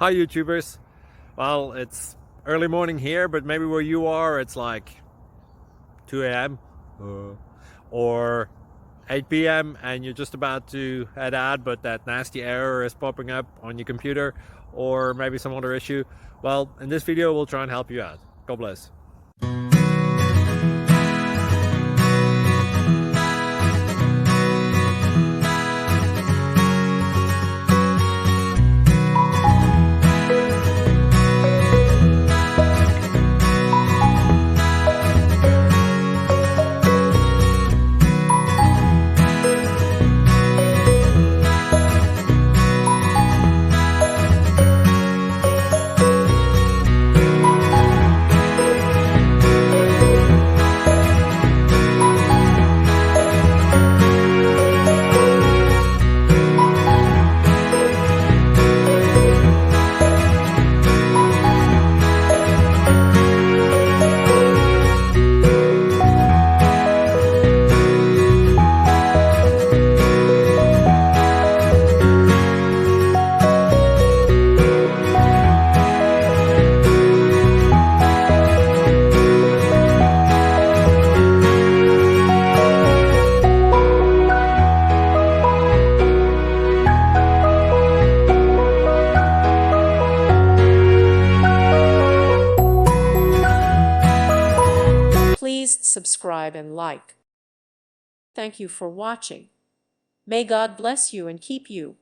Hi YouTubers. Well, it's early morning here, but maybe where you are it's like 2 a.m. or 8 p.m. and you're just about to head out, but that nasty error is popping up on your computer, or maybe some other issue. Well, in this video we'll try and help you out. God bless. Please subscribe and like. Thank you for watching. May God bless you and keep you.